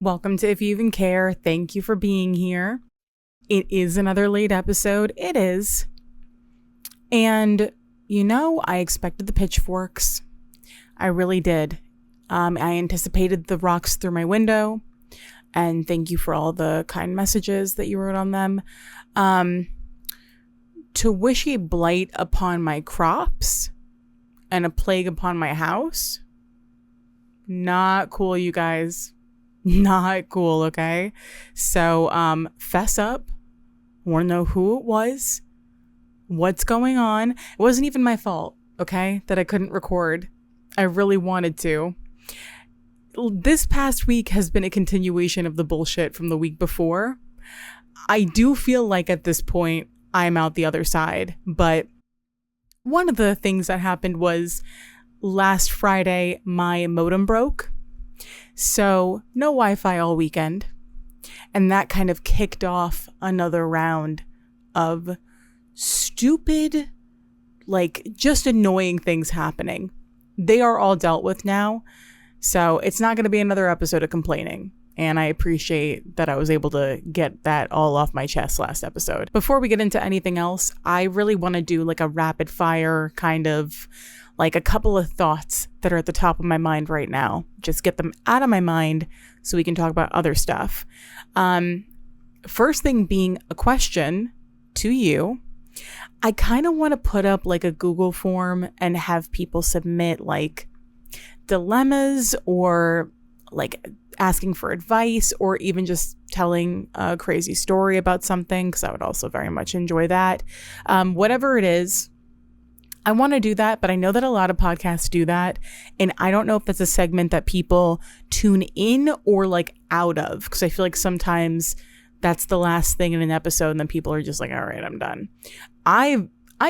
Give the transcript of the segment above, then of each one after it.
Welcome to If You Even Care. Thank you for being here. It is another late episode. It is. And, I expected the pitchforks. I really did. I anticipated the rocks through my window. And thank you for all the kind messages that you wrote on them. To wish a blight upon my crops and a plague upon my house. Not cool, you guys. Not cool, okay? So, fess up. Want to know who it was? What's going on? It wasn't even my fault, okay? That I couldn't record. I really wanted to. This past week has been a continuation of the bullshit from the week before. I do feel like at this point, I'm out the other side. But one of the things that happened was last Friday, my modem broke. So no Wi-Fi all weekend. And that kind of kicked off another round of stupid, just annoying things happening. They are all dealt with now. So it's not going to be another episode of complaining. And I appreciate that I was able to get that all off my chest last episode. Before we get into anything else, I really want to do a rapid fire kind of a couple of thoughts that are at the top of my mind right now. Just get them out of my mind so we can talk about other stuff. First thing being a question to you. I kind of want to put up a Google form and have people submit dilemmas or asking for advice or even just telling a crazy story about something, because I would also very much enjoy that. Whatever it is, I want to do that, but I know that a lot of podcasts do that, and I don't know if that's a segment that people tune in or out of, because I feel like sometimes that's the last thing in an episode, and then people are just all right, I'm done. I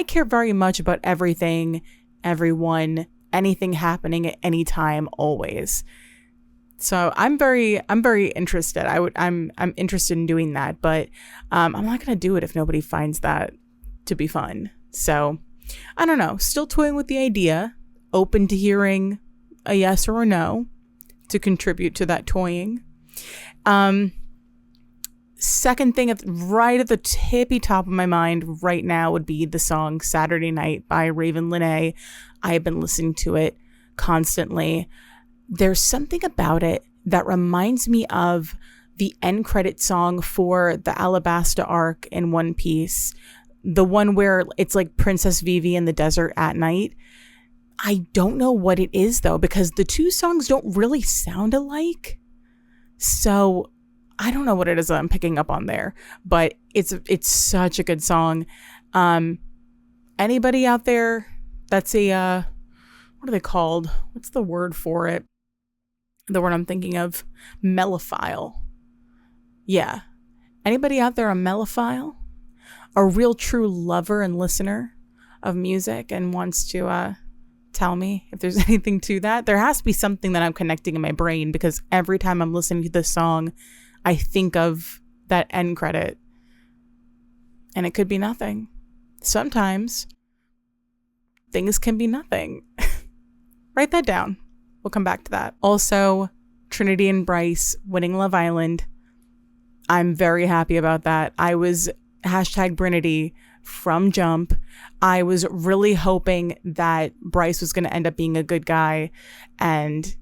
care very much about everything, everyone, anything happening at any time, always. So I'm very interested. I'm interested in doing that, but I'm not gonna do it if nobody finds that to be fun. So I don't know. Still toying with the idea. Open to hearing a yes or a no to contribute to that toying. Second thing right at the tippy top of my mind right now would be the song Saturday Night by Ravyn Lenae. I have been listening to it constantly. There's something about it that reminds me of the end credit song for the Alabasta arc in One Piece. The one where it's Princess Vivi in the desert at night. I don't know what it is though, because the two songs don't really sound alike. So I don't know what it is that I'm picking up on there, but it's such a good song. Anybody out there that's a, what are they called? What's the word for it? The word I'm thinking of, mellophile. Yeah. Anybody out there a mellophile? A real true lover and listener of music and wants to tell me if there's anything to that. There has to be something that I'm connecting in my brain, because every time I'm listening to this song, I think of that end credit. And it could be nothing. Sometimes things can be nothing. Write that down. We'll come back to that. Also, Trinity and Bryce winning Love Island. I'm very happy about that. I was #Brinity from jump. I was really hoping that Bryce was going to end up being a good guy. And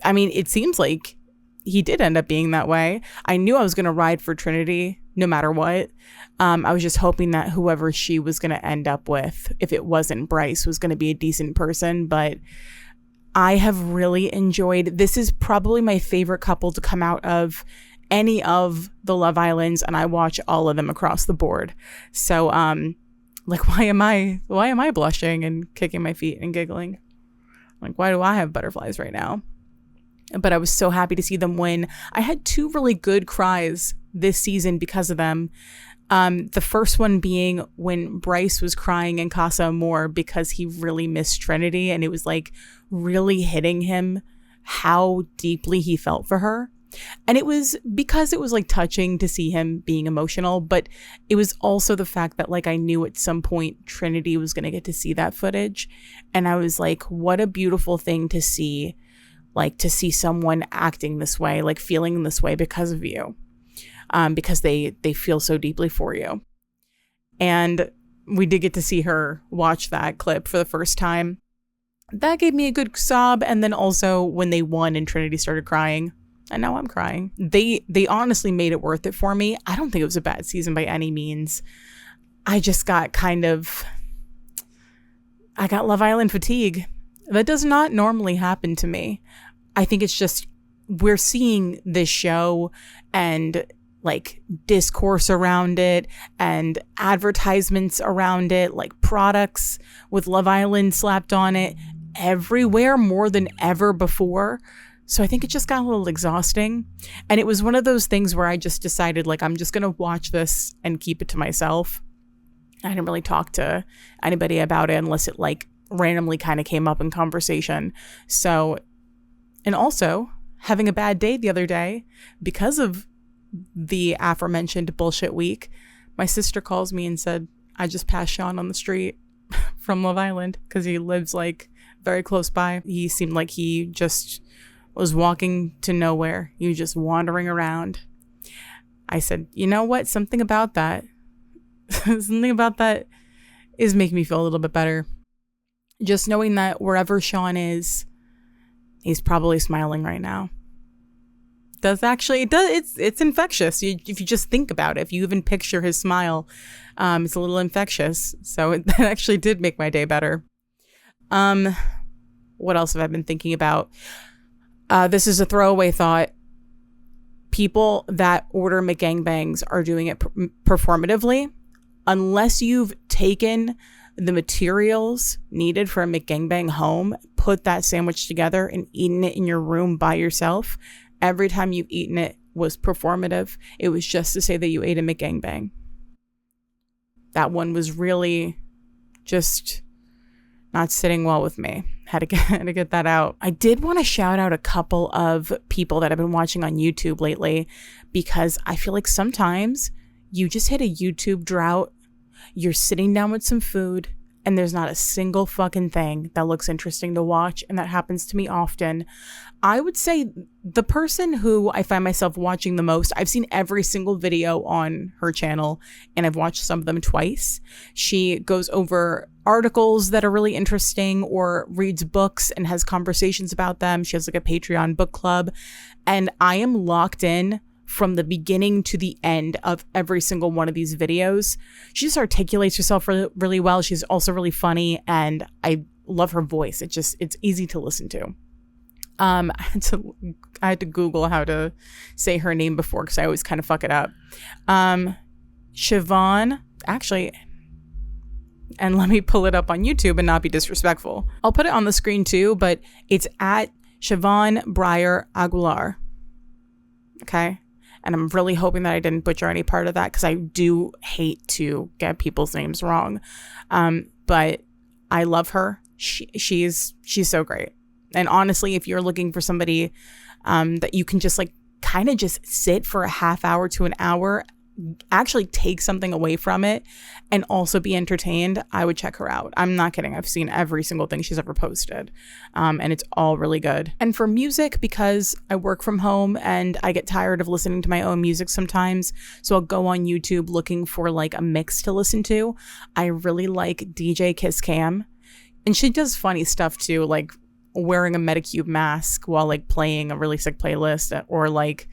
I mean, it seems like he did end up being that way. I knew I was going to ride for Trinity no matter what. I was just hoping that whoever she was going to end up with, if it wasn't Bryce, was going to be a decent person. But I have really enjoyed, this is probably my favorite couple to come out of any of the Love Islands, and I watch all of them across the board. So why am I blushing and kicking my feet and giggling? Why do I have butterflies right now? But I was so happy to see them win. I had two really good cries this season because of them. The first one being when Bryce was crying in Casa Amor because he really missed Trinity, and it was really hitting him how deeply he felt for her. And it was because it was touching to see him being emotional, but it was also the fact that I knew at some point Trinity was going to get to see that footage. And I was what a beautiful thing to see like to see someone acting this way, like feeling this way because of you, because they feel so deeply for you. And we did get to see her watch that clip for the first time. That gave me a good sob. And then also when they won and Trinity started crying, and now I'm crying. They honestly made it worth it for me. I don't think it was a bad season by any means. I just got I got Love Island fatigue. That does not normally happen to me. I think it's just we're seeing this show and like discourse around it and advertisements around it, like products with Love Island slapped on it everywhere more than ever before. So I think it just got a little exhausting. And it was one of those things where I just decided, like, I'm just going to watch this and keep it to myself. I didn't really talk to anybody about it unless it like randomly kind of came up in conversation. So, and also having a bad day the other day because of the aforementioned bullshit week, my sister calls me and said, I just passed Sean on the street from Love Island because he lives like very close by. He seemed like he just was walking to nowhere. He was just wandering around. I said, you know what? Something about that is making me feel a little bit better. Just knowing that wherever Sean is, he's probably smiling right now. It's infectious. If you just think about it, if you even picture his smile, it's a little infectious. So that actually did make my day better. What else have I been thinking about? This is a throwaway thought. People that order McGangbangs are doing it performatively. Unless you've taken the materials needed for a McGangbang home, put that sandwich together and eaten it in your room by yourself, every time you've eaten it was performative. It was just to say that you ate a McGangbang. That one was really just not sitting well with me. Had to get that out. I did want to shout out a couple of people that I've been watching on YouTube lately, because I feel like sometimes you just hit a YouTube drought. You're sitting down with some food and there's not a single fucking thing that looks interesting to watch. And that happens to me often. I would say the person who I find myself watching the most, I've seen every single video on her channel and I've watched some of them twice. She goes over articles that are really interesting or reads books and has conversations about them. She has like a Patreon book club, and I am locked in from the beginning to the end of every single one of these videos. She just articulates herself really, really well. She's also really funny and I love her voice. It's easy to listen to. I had to Google how to say her name before because I always kind of fuck it up. Siobhan, actually, and let me pull it up on YouTube and not be disrespectful. I'll put it on the screen too, but it's at Siobhan Breyer Aguilar. Okay. And I'm really hoping that I didn't butcher any part of that because I do hate to get people's names wrong. But I love her. She's so great. And honestly, if you're looking for somebody that you can just like kind of just sit for a half hour to an hour, actually take something away from it and also be entertained, I would check her out. I'm not kidding. I've seen every single thing she's ever posted. And it's all really good. And for music, because I work from home and I get tired of listening to my own music sometimes, so I'll go on YouTube looking for like a mix to listen to. I really like DJ Kiss Cam. And she does funny stuff too, like wearing a Medicube mask while like playing a really sick playlist, or like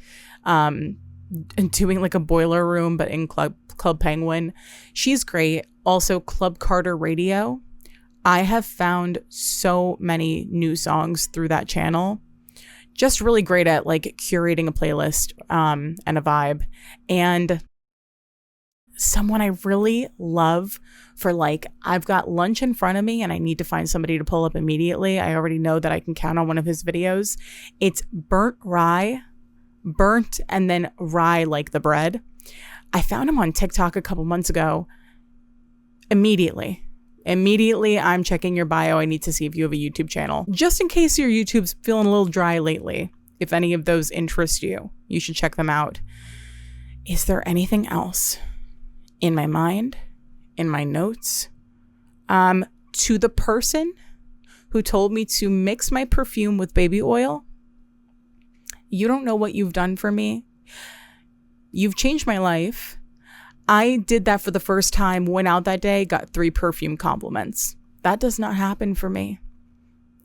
and doing like a boiler room but in Club Penguin. She's great. Also Club Carter Radio. I have found so many new songs through that channel. Just really great at like curating a playlist and a vibe. And someone I really love for like, I've got lunch in front of me and I need to find somebody to pull up immediately. I already know that I can count on one of his videos. It's Burnt Rye. Burnt and then rye like the bread. I found him on TikTok a couple months ago. Immediately, I'm checking your bio. I need to see if you have a YouTube channel. Just in case your YouTube's feeling a little dry lately. If any of those interest you, you should check them out. Is there anything else in my mind, in my notes? To the person who told me to mix my perfume with baby oil, You don't know what you've done for me. You've changed my life. I did that for the first time, went out that day, got 3 perfume compliments. That does not happen for me.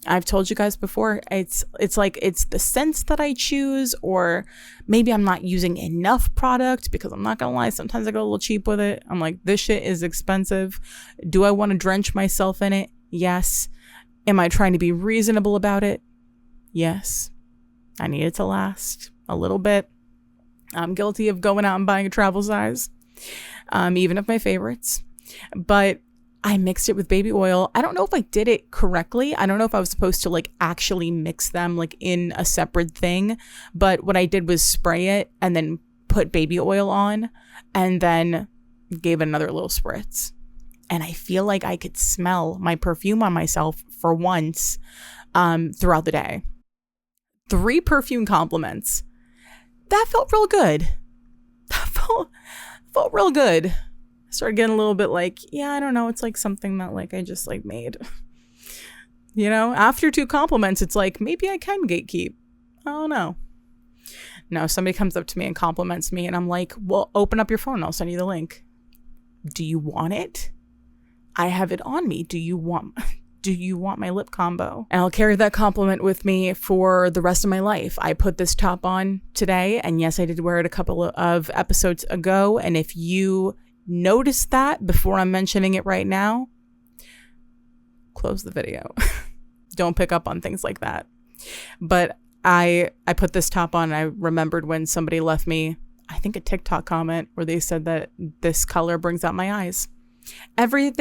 I've told you guys before, it's like it's the scents that I choose, or maybe I'm not using enough product, because I'm not gonna lie, sometimes I go a little cheap with it. I'm like, this shit is expensive. Do I want to drench myself in it? Yes. Am I trying to be reasonable about it? Yes. I need it to last a little bit. I'm guilty of going out and buying a travel size, even of my favorites. But I mixed it with baby oil. I don't know if I did it correctly. I don't know if I was supposed to like actually mix them like in a separate thing. But what I did was spray it and then put baby oil on and then gave it another little spritz. And I feel like I could smell my perfume on myself for once throughout the day. 3 perfume compliments. That felt real good. That felt real good. I started getting a little bit like, yeah, I don't know. It's like something that like I just like made. You know, after 2 compliments, it's like, maybe I can gatekeep. Oh, no. No, somebody comes up to me and compliments me and I'm like, well, open up your phone and I'll send you the link. Do you want it? I have it on me. Do you want my lip combo? And I'll carry that compliment with me for the rest of my life. I put this top on today, and yes, I did wear it a couple of episodes ago. And if you noticed that before I'm mentioning it right now, close the video. Don't pick up on things like that. But I put this top on, and I remembered when somebody left me, I think, a TikTok comment where they said that this color brings out my eyes. Every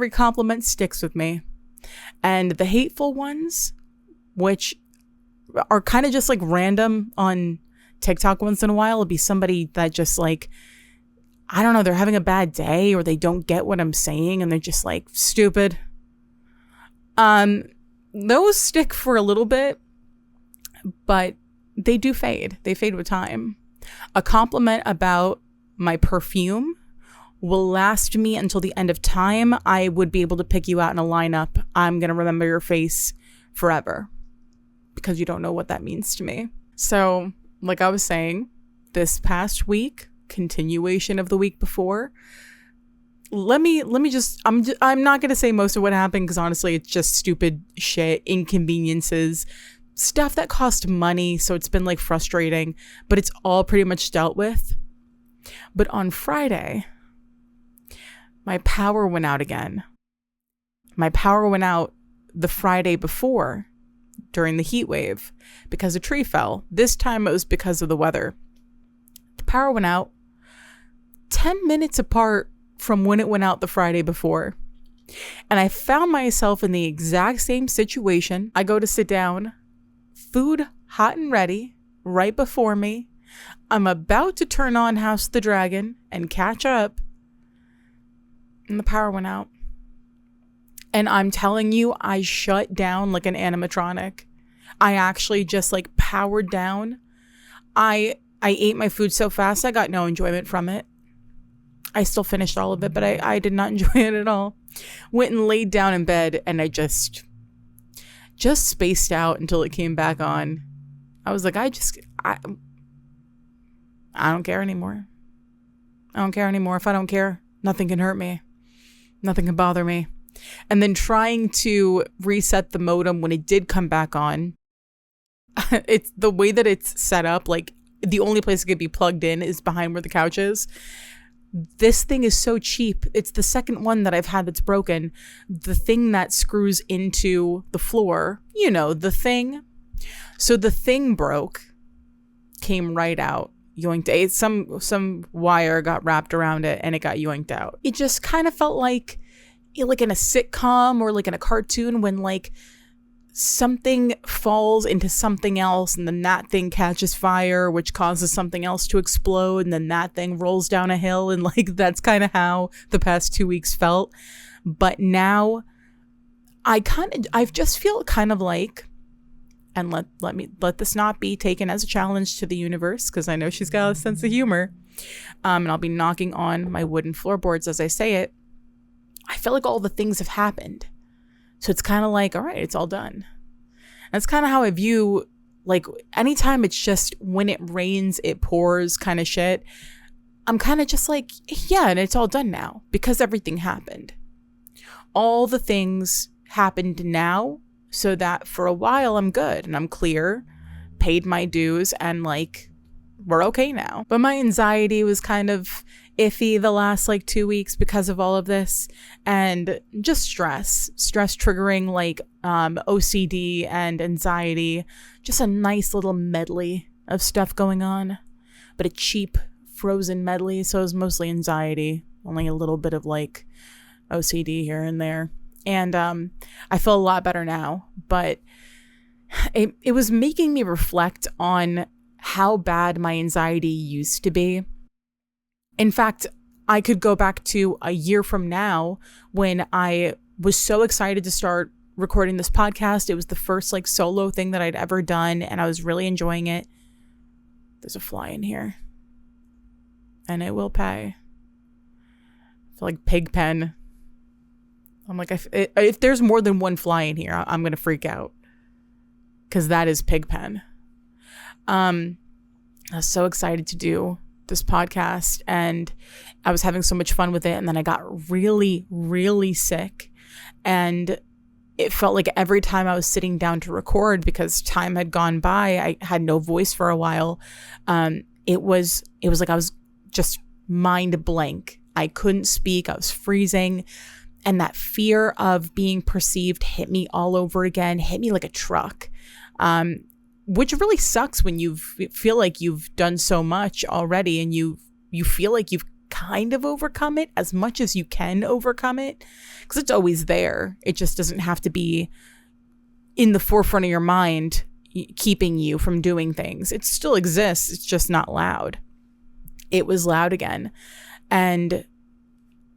compliment sticks with me. And the hateful ones, which are kind of just like random on TikTok once in a while, will be somebody that just like, I don't know, they're having a bad day or they don't get what I'm saying and they're just like, stupid. Those stick for a little bit, but they do fade. They fade with time. A compliment about my perfume will last me until the end of time. I would be able to pick you out in a lineup. I'm going to remember your face forever because you don't know what that means to me. So, like I was saying, this past week, continuation of the week before, let me just, I'm not going to say most of what happened because honestly, it's just stupid shit, inconveniences, stuff that cost money. So it's been like frustrating, but it's all pretty much dealt with. But on Friday, my power went out again. My power went out the Friday before during the heat wave because a tree fell. This time it was because of the weather. The power went out 10 minutes apart from when it went out the Friday before. And I found myself in the exact same situation. I go to sit down, food hot and ready, right before me. I'm about to turn on House of the Dragon and catch up. And the power went out. And I'm telling you, I shut down like an animatronic. I actually just like powered down. I ate my food so fast, I got no enjoyment from it. I still finished all of it, but I did not enjoy it at all. Went and laid down in bed and I just spaced out until it came back on. I was like, I don't care anymore. I don't care anymore. If I don't care, nothing can hurt me. Nothing can bother me. And then trying to reset the modem when it did come back on. It's the way that it's set up. Like the only place it could be plugged in is behind where the couch is. This thing is so cheap. It's the second one that I've had that's broken. The thing that screws into the floor, you know, the thing. So the thing broke, came right out. Yoinked it. Some wire got wrapped around it and it got yoinked out. It just kind of felt like in a sitcom or like in a cartoon when like something falls into something else and then that thing catches fire, which causes something else to explode, and then that thing rolls down a hill, and like that's kind of how the past 2 weeks felt. But now I just feel kind of like, and let this not be taken as a challenge to the universe, because I know she's got a sense of humor. And I'll be knocking on my wooden floorboards as I say it. I feel like all the things have happened. So it's kind of like, all right, it's all done. That's kind of how I view Like anytime it's just when it rains, it pours kind of shit, I'm kind of just like, yeah, and it's all done now because everything happened. All the things happened now so that for a while I'm good and I'm clear, paid my dues, and like, we're okay now. But my anxiety was kind of iffy the last like 2 weeks because of all of this, and just stress triggering like OCD and anxiety, just a nice little medley of stuff going on, but a cheap frozen medley. So it was mostly anxiety, only a little bit of like OCD here and there. And I feel a lot better now, but it was making me reflect on how bad my anxiety used to be. In fact, I could go back to a year from now when I was so excited to start recording this podcast. It was the first like solo thing that I'd ever done, and I was really enjoying it. There's a fly in here, and it will pay. I feel like Pigpen. I'm like, if there's more than one fly in here, I'm going to freak out, because that is Pigpen. I was so excited to do this podcast, and I was having so much fun with it. And then I got really, really sick, and it felt like every time I was sitting down to record, because time had gone by, I had no voice for a while. It was like I was just mind blank. I couldn't speak. I was freezing. And that fear of being perceived hit me all over again, hit me like a truck. Which really sucks when you feel like you've done so much already, and you feel like you've kind of overcome it as much as you can overcome it, because it's always there. It just doesn't have to be in the forefront of your mind, keeping you from doing things. It still exists. It's just not loud. It was loud again. And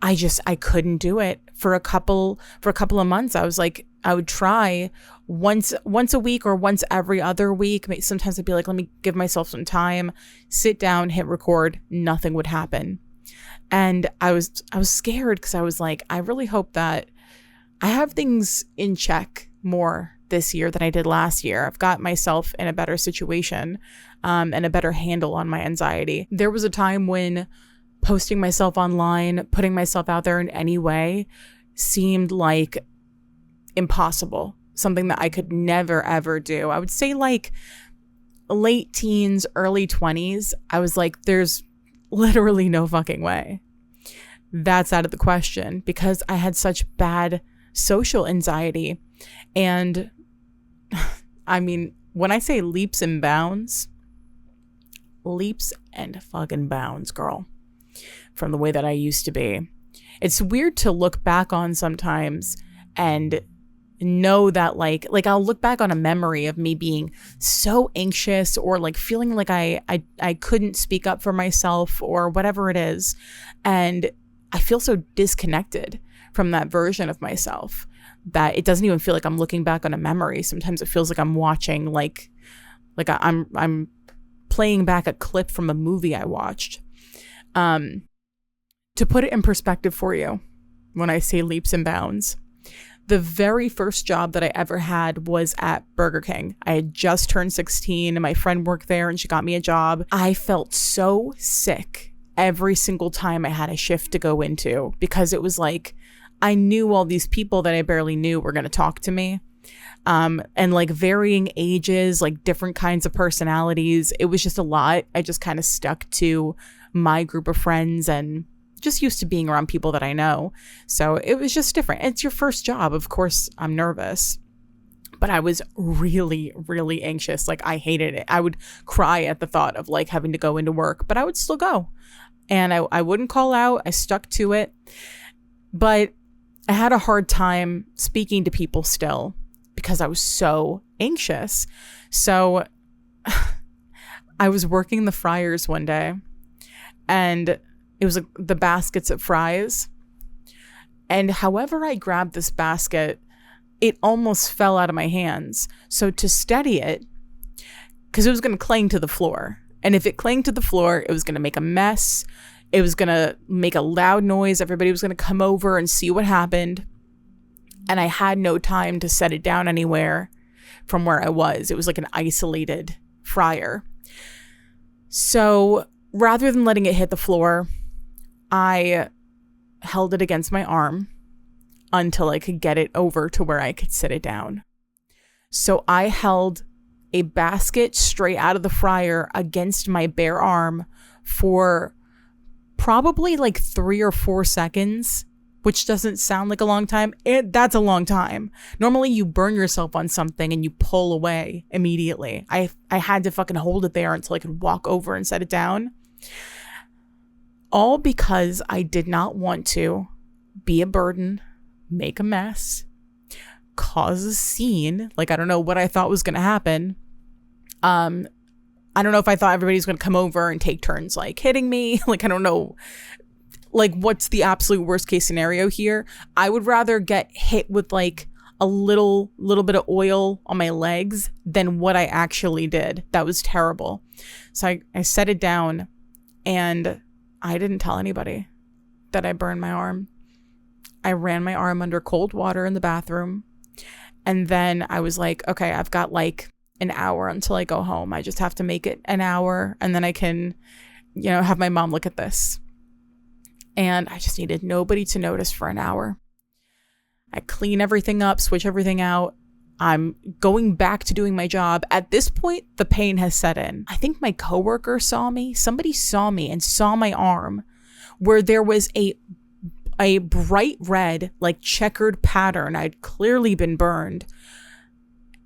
I couldn't do it for a couple of months. I was like, I would try once a week or once every other week. Sometimes I'd be like, let me give myself some time, sit down, hit record. Nothing would happen. And I was scared, because I was like, I really hope that I have things in check more this year than I did last year. I've got myself in a better situation, and a better handle on my anxiety. There was a time when posting myself online, putting myself out there in any way seemed like impossible, something that I could never ever do. I would say like late teens, early 20s, I was like, there's literally no fucking way. That's out of the question, because I had such bad social anxiety. And I mean, when I say leaps and fucking bounds, girl, from the way that I used to be. It's weird to look back on sometimes and know that like I'll look back on a memory of me being so anxious, or like feeling like I couldn't speak up for myself or whatever it is, and I feel so disconnected from that version of myself that it doesn't even feel like I'm looking back on a memory. Sometimes it feels like I'm watching like I'm playing back a clip from a movie I watched. To put it in perspective for you, when I say leaps and bounds, the very first job that I ever had was at Burger King. I had just turned 16 and my friend worked there and she got me a job. I felt so sick every single time I had a shift to go into, because it was like I knew all these people that I barely knew were going to talk to me. And like varying ages, like different kinds of personalities. It was just a lot. I just kind of stuck to my group of friends and just used to being around people that I know. So it was just different. It's your first job. Of course, I'm nervous, but I was really, really anxious. Like I hated it. I would cry at the thought of like having to go into work, but I would still go. And I wouldn't call out. I stuck to it. But I had a hard time speaking to people still, because I was so anxious. So I was working the fryers one day, and it was like the baskets of fries. And however I grabbed this basket, it almost fell out of my hands. So to steady it, because it was going to cling to the floor. And if it clanged to the floor, it was going to make a mess. It was going to make a loud noise. Everybody was going to come over and see what happened. And I had no time to set it down anywhere. from where I was. It was like an isolated fryer. So rather than letting it hit the floor, I held it against my arm until I could get it over to where I could sit it down. So I held a basket straight out of the fryer against my bare arm for probably like 3 or 4 seconds, which doesn't sound like a long time. That's a long time. Normally you burn yourself on something and you pull away immediately. I had to fucking hold it there until I could walk over and set it down. All because I did not want to be a burden, make a mess, cause a scene. Like, I don't know what I thought was going to happen. I don't know if I thought everybody's going to come over and take turns, like, hitting me. Like, I don't know. Like, what's the absolute worst case scenario here? I would rather get hit with, like, a little bit of oil on my legs than what I actually did. That was terrible. So I set it down, and I didn't tell anybody that I burned my arm. I ran my arm under cold water in the bathroom. And then I was like, okay, I've got like an hour until I go home. I just have to make it an hour, and then I can, have my mom look at this. And I just needed nobody to notice for an hour. I clean everything up, switch everything out. I'm going back to doing my job. At this point, the pain has set in. I think my coworker saw me. Somebody saw me and saw my arm where there was a bright red, like checkered pattern. I'd clearly been burned.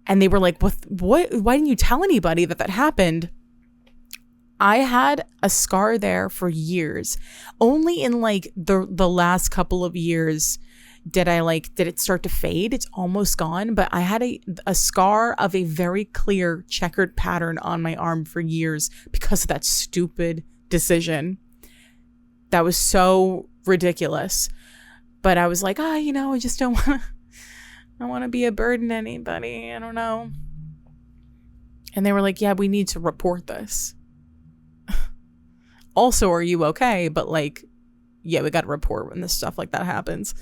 And they were like, what? Why didn't you tell anybody that happened? I had a scar there for years. Only in like the last couple of years did it start to fade? It's almost gone, but I had a scar of a very clear checkered pattern on my arm for years because of that stupid decision. That was so ridiculous. But I was like, I just don't want to be a burden to anybody. I don't know. And they were like, yeah, we need to report this. Also, are you okay? But like, yeah, we got to report when this stuff like that happens.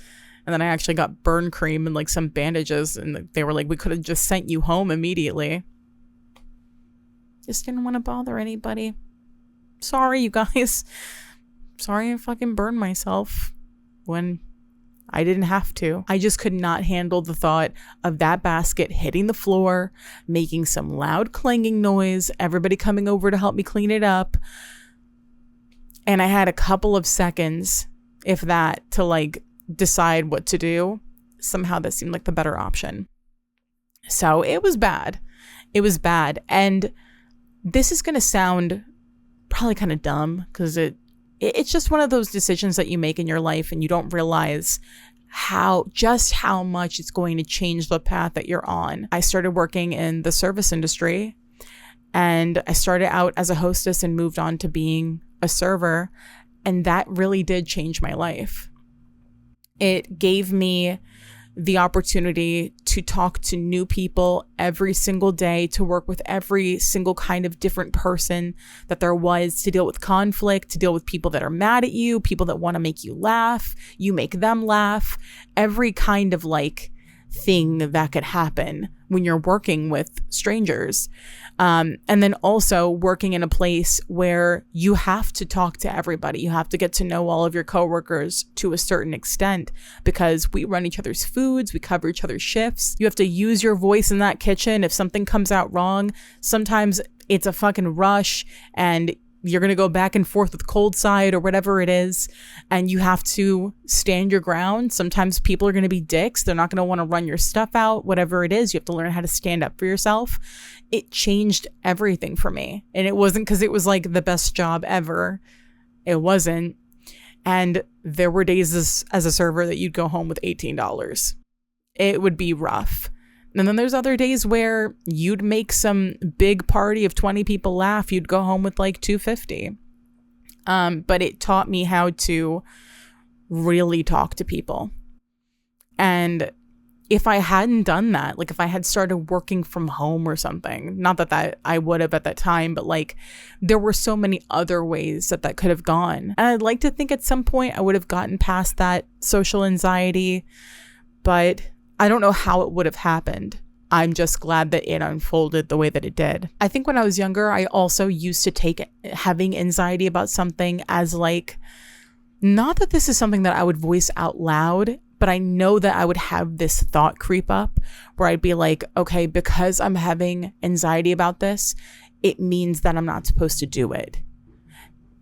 And then I actually got burn cream and like some bandages, and they were like, we could have just sent you home immediately. Just didn't want to bother anybody. Sorry, you guys. Sorry I fucking burned myself when I didn't have to. I just could not handle the thought of that basket hitting the floor, making some loud clanging noise, everybody coming over to help me clean it up. And I had a couple of seconds, if that, to like decide what to do. Somehow that seemed like the better option. So it was bad. It was bad. And this is going to sound probably kind of dumb because it's just one of those decisions that you make in your life and you don't realize how much it's going to change the path that you're on. I started working in the service industry, and I started out as a hostess and moved on to being a server. And that really did change my life. It gave me the opportunity to talk to new people every single day, to work with every single kind of different person that there was, to deal with conflict, to deal with people that are mad at you, people that want to make you laugh, you make them laugh, every kind of like thing that could happen when you're working with strangers. And then also working in a place where you have to talk to everybody. You have to get to know all of your coworkers to a certain extent because we run each other's foods. We cover each other's shifts. You have to use your voice in that kitchen. If something comes out wrong, sometimes it's a fucking rush and you're going to go back and forth with cold side or whatever it is. And you have to stand your ground. Sometimes people are going to be dicks. They're not going to want to run your stuff out, whatever it is. You have to learn how to stand up for yourself. It changed everything for me. And it wasn't because it was like the best job ever. It wasn't. And there were days as a server that you'd go home with $18. It would be rough. And then there's other days where you'd make some big party of 20 people laugh. You'd go home with like $250. But it taught me how to really talk to people. And if I hadn't done that, like if I had started working from home or something, not that I would have at that time, but like there were so many other ways that could have gone. And I'd like to think at some point I would have gotten past that social anxiety, but I don't know how it would have happened. I'm just glad that it unfolded the way that it did. I think when I was younger, I also used to take having anxiety about something as like, not that this is something that I would voice out loud, but I know that I would have this thought creep up where I'd be like, okay, because I'm having anxiety about this, it means that I'm not supposed to do it.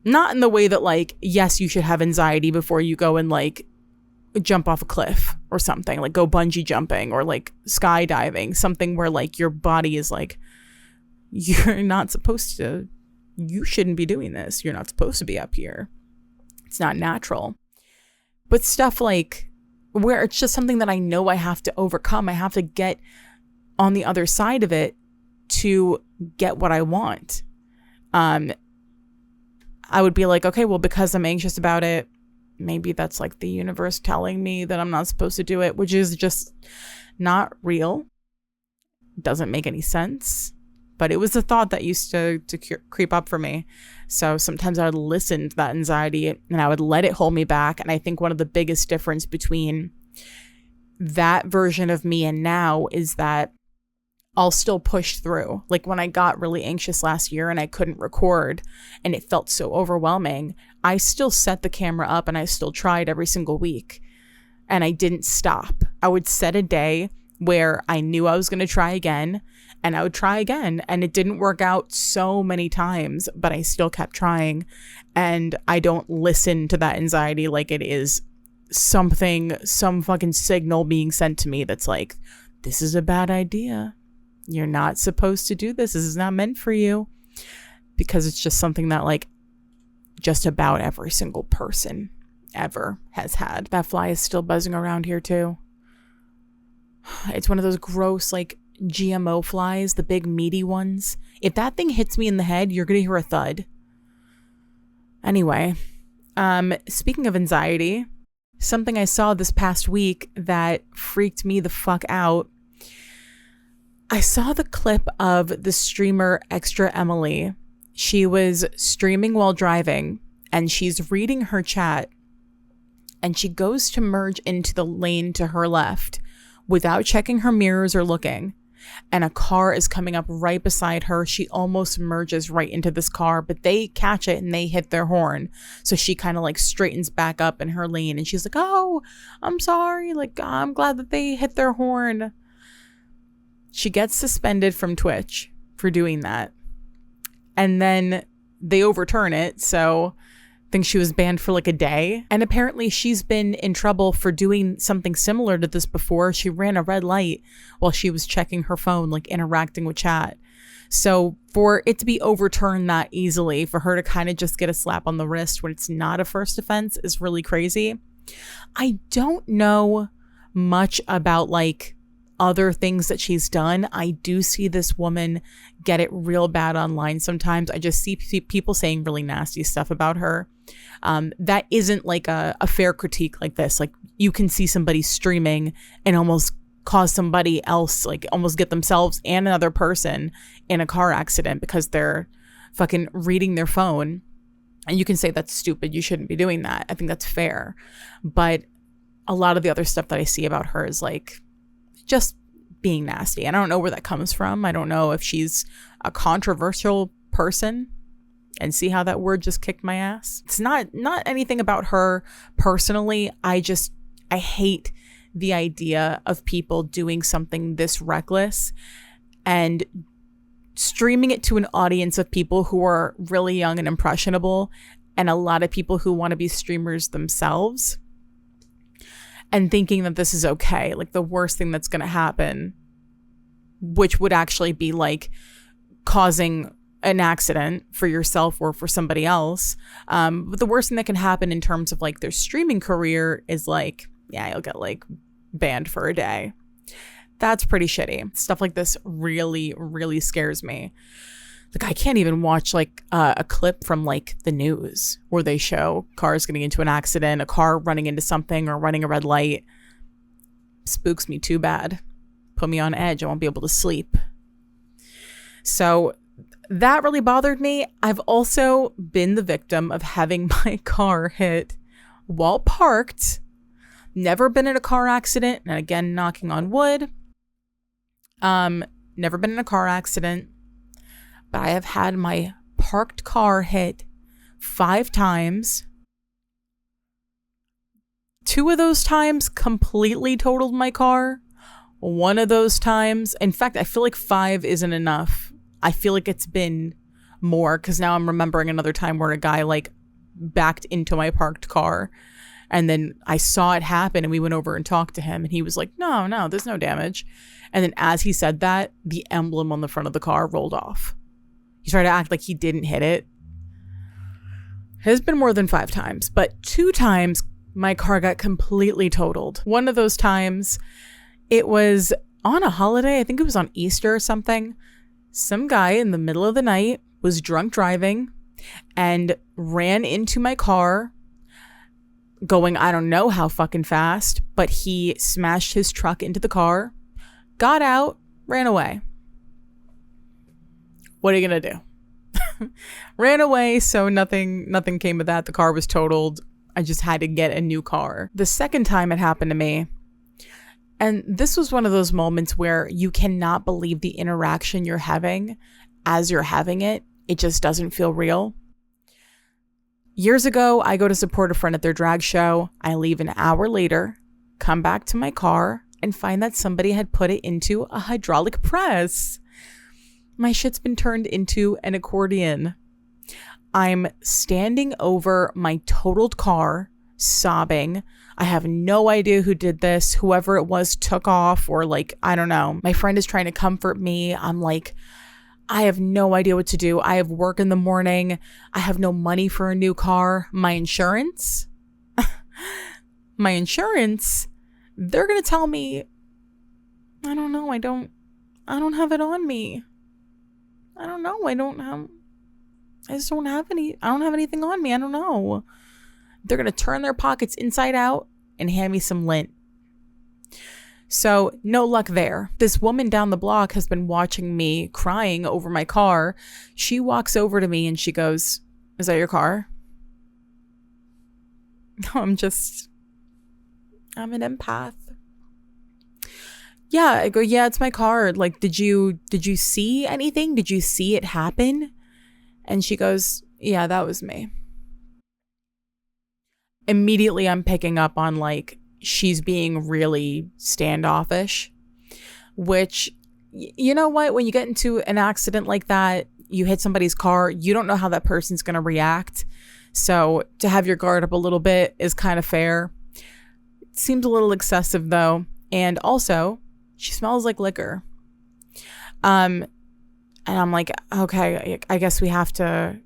Not in the way that like, yes, you should have anxiety before you go and like jump off a cliff or something, like go bungee jumping or like skydiving, something where like your body is like, you're not supposed to, you shouldn't be doing this. You're not supposed to be up here. It's not natural. But stuff like where it's just something that I know I have to overcome. I have to get on the other side of it to get what I want. I would be like, okay, well, because I'm anxious about it, maybe that's like the universe telling me that I'm not supposed to do it, which is just not real. Doesn't make any sense. But it was a thought that used to creep up for me. So sometimes I would listen to that anxiety and I would let it hold me back. And I think one of the biggest difference between that version of me and now is that I'll still push through. Like when I got really anxious last year and I couldn't record and it felt so overwhelming, I still set the camera up and I still tried every single week. And I didn't stop. I would set a day where I knew I was going to try again and I would try again. And it didn't work out so many times, but I still kept trying. And I don't listen to that anxiety like it is some fucking signal being sent to me that's like, this is a bad idea. You're not supposed to do this. This is not meant for you. Because it's just something that like just about every single person ever has had. That fly is still buzzing around here too. It's one of those gross like GMO flies, the big meaty ones. If that thing hits me in the head, you're going to hear a thud. Anyway, speaking of anxiety, something I saw this past week that freaked me the fuck out. I saw the clip of the streamer Extra Emily. She was streaming while driving and she's reading her chat and she goes to merge into the lane to her left without checking her mirrors or looking. And a car is coming up right beside her. She almost merges right into this car, but they catch it and they hit their horn. So she kind of like straightens back up in her lane and she's like, oh, I'm sorry. Like, I'm glad that they hit their horn. She gets suspended from Twitch for doing that. And then they overturn it. So I think she was banned for like a day. And apparently she's been in trouble for doing something similar to this before. She ran a red light while she was checking her phone, like interacting with chat. So for it to be overturned that easily, for her to kind of just get a slap on the wrist when it's not a first offense is really crazy. I don't know much about like other things that she's done. I do see this woman get it real bad online sometimes. I just see people saying really nasty stuff about her. That isn't like a fair critique like this. Like you can see somebody streaming and almost cause somebody else, like almost get themselves and another person in a car accident because they're fucking reading their phone. And you can say that's stupid. You shouldn't be doing that. I think that's fair. But a lot of the other stuff that I see about her is like just being nasty. And I don't know where that comes from. I don't know if she's a controversial person. And see how that word just kicked my ass? It's not anything about her personally. I hate the idea of people doing something this reckless and streaming it to an audience of people who are really young and impressionable and a lot of people who want to be streamers themselves and thinking that this is okay. Like the worst thing that's going to happen, which would actually be like causing an accident for yourself or for somebody else. But the worst thing that can happen in terms of like their streaming career is like, yeah, you'll get like banned for a day. That's pretty shitty. Stuff like this really, really scares me. Like I can't even watch like a clip from like the news where they show cars getting into an accident, a car running into something or running a red light. Spooks me too bad. Put me on edge. I won't be able to sleep. So that really bothered me. I've also been the victim of having my car hit while parked. Never been in a car accident. And again, knocking on wood. Never been in a car accident, but I have had my parked car hit 5 times. 2 of those times completely totaled my car. 1 of those times, in fact, I feel like 5 isn't enough. I feel like it's been more, because now I'm remembering another time where a guy like backed into my parked car, and then I saw it happen and we went over and talked to him and he was like, no, there's no damage. And then as he said that, the emblem on the front of the car rolled off. He tried to act like he didn't hit it. It has been more than 5 times, but 2 times my car got completely totaled. One of those times, it was on a holiday. I think it was on Easter or something. Some guy in the middle of the night was drunk driving and ran into my car going, I don't know how fucking fast, but he smashed his truck into the car, got out, ran away. What are you going to do? Ran away, so nothing came of that. The car was totaled. I just had to get a new car. The second time it happened to me, and this was one of those moments where you cannot believe the interaction you're having as you're having it. It just doesn't feel real. Years ago, I go to support a friend at their drag show. I leave an hour later, come back to my car, and find that somebody had put it into a hydraulic press. My shit's been turned into an accordion. I'm standing over my totaled car, sobbing. I have no idea who did this. Whoever it was took off, or like, I don't know. My friend is trying to comfort me. I'm like, I have no idea what to do. I have work in the morning. I have no money for a new car. My insurance, they're going to tell me, I don't know. I don't have it on me. I don't know. I don't have anything on me. I don't know. They're going to turn their pockets inside out and hand me some lint. So no luck there. This woman down the block has been watching me crying over my car. She walks over to me and she goes, "Is that your car?" I'm an empath. Yeah, I go, "Yeah, it's my car. Like, did you see anything? Did you see it happen?" And she goes, "Yeah, that was me." Immediately I'm picking up on like she's being really standoffish, which, you know what, when you get into an accident like that, you hit somebody's car, you don't know how that person's going to react. So to have your guard up a little bit is kind of fair. It seems a little excessive though. And also she smells like liquor. And I'm like, okay, I guess we have to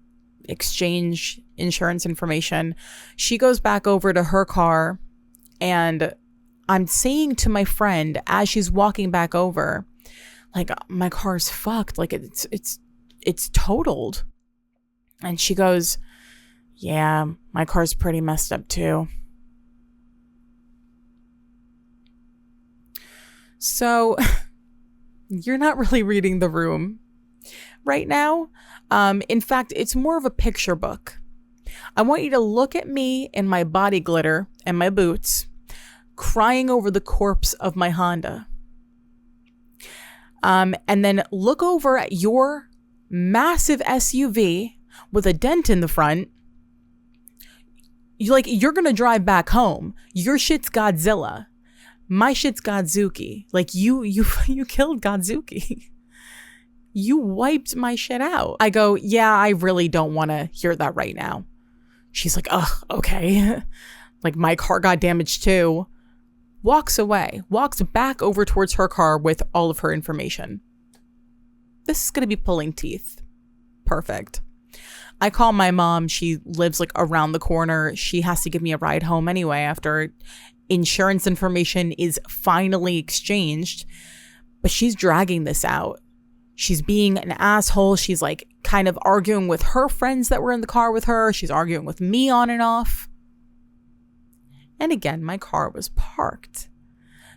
exchange insurance information. She goes back over to her car, and I'm saying to my friend as she's walking back over, like, my car's fucked. Like, it's totaled. And she goes, "Yeah, my car's pretty messed up too." So you're not really reading the room right now. In fact, it's more of a picture book. I want you to look at me in my body glitter and my boots, crying over the corpse of my Honda. And then look over at your massive SUV with a dent in the front. You're going to drive back home. Your shit's Godzilla. My shit's Godzuki. Like, you killed Godzuki. You wiped my shit out. I go, "Yeah, I really don't want to hear that right now." She's like, "Ugh, okay." Like, my car got damaged too. Walks away. Walks back over towards her car with all of her information. This is going to be pulling teeth. Perfect. I call my mom. She lives like around the corner. She has to give me a ride home anyway after insurance information is finally exchanged. But she's dragging this out. She's being an asshole. She's like kind of arguing with her friends that were in the car with her. She's arguing with me on and off. And again, my car was parked.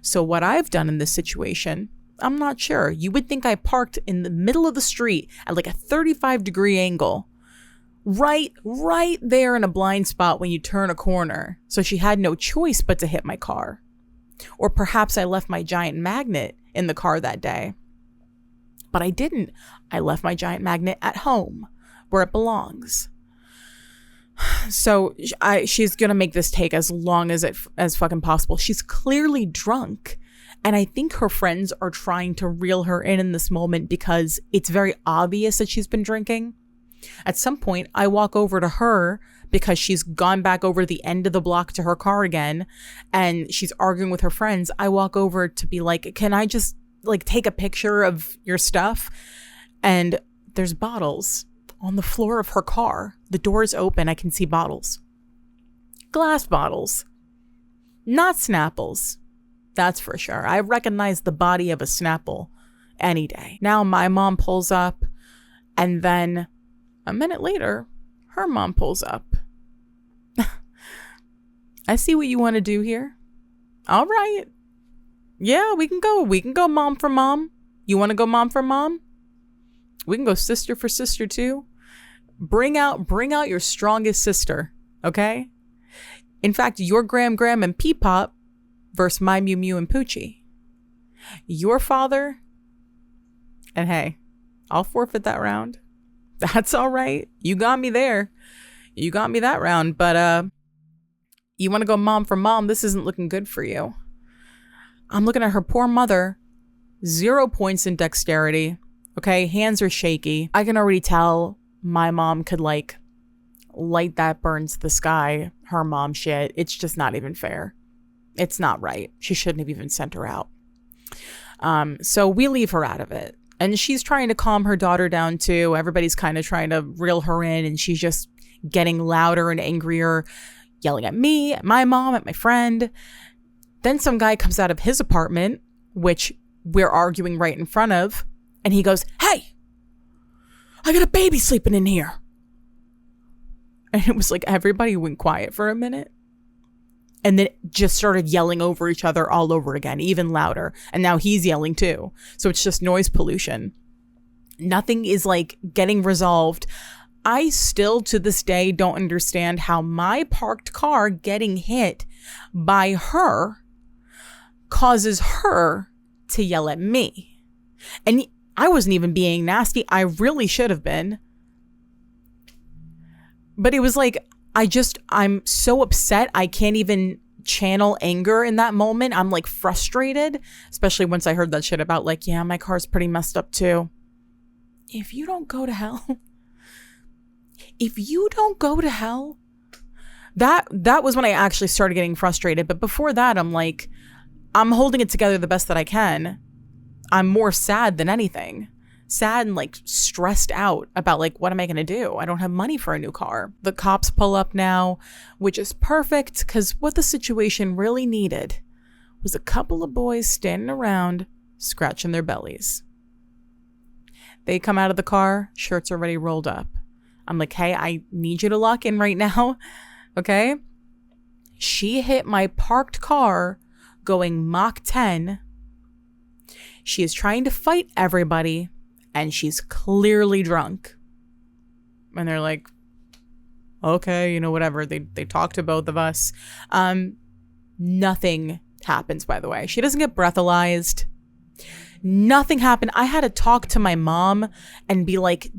So what I've done in this situation, I'm not sure. You would think I parked in the middle of the street at like a 35-degree angle. Right there in a blind spot when you turn a corner. So she had no choice but to hit my car. Or perhaps I left my giant magnet in the car that day. But I didn't. I left my giant magnet at home where it belongs. So she's going to make this take as long as fucking possible. She's clearly drunk. And I think her friends are trying to reel her in this moment because it's very obvious that she's been drinking. At some point, I walk over to her because she's gone back over the end of the block to her car again. And she's arguing with her friends. I walk over to be like, can I just like take a picture of your stuff? And there's bottles on the floor of her car. The door's open. I can see bottles. Glass bottles. Not Snapples. That's for sure. I recognize the body of a Snapple any day. Now my mom pulls up, and then a minute later, her mom pulls up. I see what you want to do here. All right. Yeah, we can go. We can go mom for mom. You want to go mom for mom? We can go sister for sister too. Bring out your strongest sister, okay? In fact, your Gram and Peepop versus my Mew Mew and Poochie. Your father, and hey, I'll forfeit that round. That's all right. You got me there. You got me that round. But you want to go mom for mom? This isn't looking good for you. I'm looking at her poor mother. 0 points in dexterity. Okay, hands are shaky. I can already tell my mom could like light that burns the sky. Her mom shit. It's just not even fair. It's not right. She shouldn't have even sent her out. So we leave her out of it. And she's trying to calm her daughter down too. Everybody's kind of trying to reel her in, and she's just getting louder and angrier, yelling at me, at my mom, at my friend. Then some guy comes out of his apartment, which we're arguing right in front of, and he goes, "Hey, I got a baby sleeping in here." And it was like everybody went quiet for a minute. And then just started yelling over each other all over again, even louder. And now he's yelling too. So it's just noise pollution. Nothing is like getting resolved. I still to this day don't understand how my parked car getting hit by her causes her to yell at me. And I wasn't even being nasty. I really should have been. But it was like, I'm so upset. I can't even channel anger in that moment. I'm like frustrated, especially once I heard that shit about like, yeah, my car's pretty messed up too. If you don't go to hell, that was when I actually started getting frustrated. But before that, I'm like, I'm holding it together the best that I can. I'm more sad than anything. Sad and like stressed out about like, what am I going to do? I don't have money for a new car. The cops pull up now, which is perfect because what the situation really needed was a couple of boys standing around scratching their bellies. They come out of the car, shirts already rolled up. I'm like, hey, I need you to lock in right now. Okay. She hit my parked car going Mach 10. She is trying to fight everybody. And she's clearly drunk. And they're like, okay, whatever. They talk to both of us. Nothing happens, by the way. She doesn't get breathalyzed. Nothing happened. I had to talk to my mom and be like,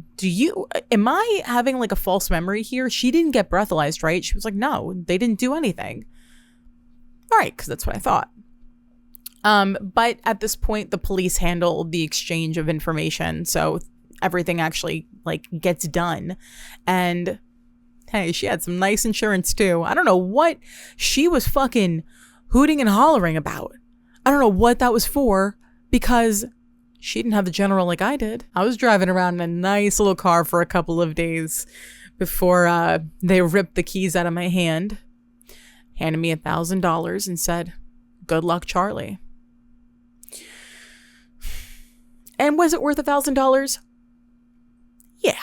am I having like a false memory here? She didn't get breathalyzed, right? She was like, no, they didn't do anything. All right, because that's what I thought. But at this point, the police handle the exchange of information. So everything actually like gets done. And hey, she had some nice insurance too. I don't know what she was fucking hooting and hollering about. I don't know what that was for because she didn't have the general like I did. I was driving around in a nice little car for a couple of days before they ripped the keys out of my hand, handed me $1,000 and said, "Good luck, Charlie." And was it worth $1,000? Yeah.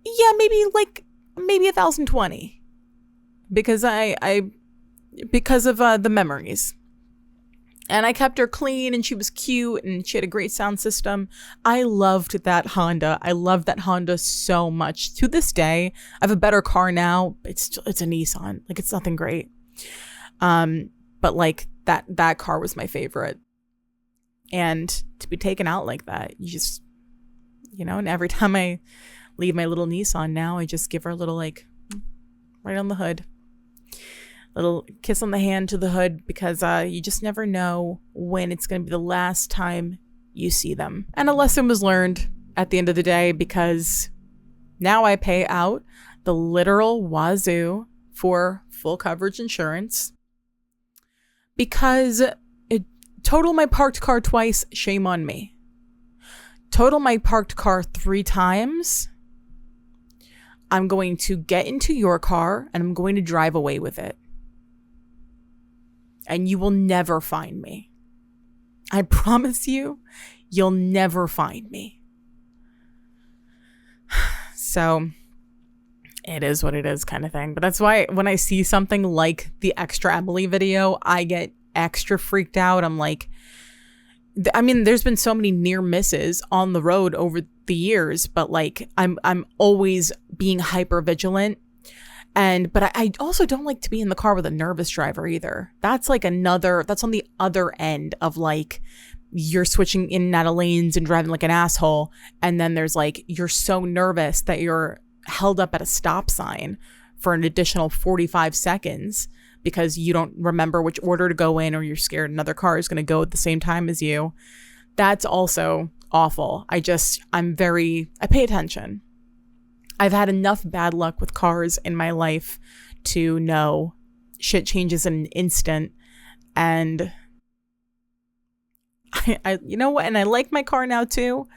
Yeah, maybe 1,020. Because because of the memories. And I kept her clean and she was cute and she had a great sound system. I loved that Honda. I loved that Honda so much. To this day, I have a better car now. It's a Nissan. Like it's nothing great. But like that car was my favorite. And to be taken out like that, you just, and every time I leave my little Nissan now, I just give her a little, like, right on the hood. Little kiss on the hand to the hood, because you just never know when it's going to be the last time you see them. And a lesson was learned at the end of the day, because now I pay out the literal wazoo for full coverage insurance, because it total my parked car twice, shame on me. Total my parked car 3 times, I'm going to get into your car and I'm going to drive away with it. And you will never find me. I promise you, you'll never find me. So it is what it is, kind of thing. But that's why when I see something like the extra Emily video, I get extra freaked out. I'm like, I mean, there's been so many near misses on the road over the years, but like I'm always being hyper vigilant. But I also don't like to be in the car with a nervous driver either. That's like that's on the other end of like, you're switching in and out of lanes and driving like an asshole. And then there's like, you're so nervous that you're held up at a stop sign for an additional 45 seconds because you don't remember which order to go in, or you're scared another car is going to go at the same time as you. That's also awful. I pay attention. I've had enough bad luck with cars in my life to know shit changes in an instant. And I you know what? And I like my car now too.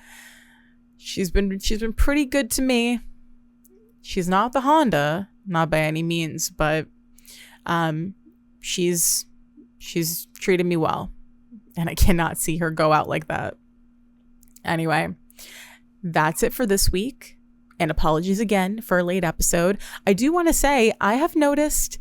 She's been pretty good to me. She's not the Honda, not by any means, but she's treated me well, and I cannot see her go out like that. Anyway, that's it for this week. And apologies again for a late episode. I do want to say I have noticed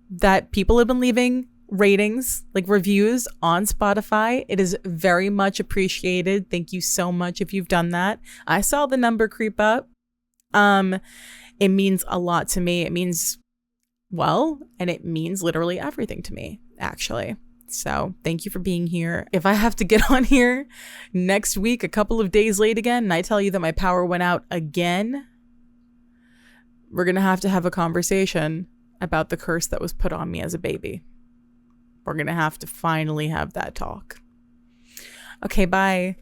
that people have been leaving ratings, like reviews on Spotify. It is very much appreciated. Thank you so much if you've done that. I saw the number creep up. It means a lot to me. It means, and it means literally everything to me, actually. So thank you for being here. If I have to get on here next week, a couple of days late again, and I tell you that my power went out again, we're going to have a conversation about the curse that was put on me as a baby. We're going to have to finally have that talk. Okay, bye.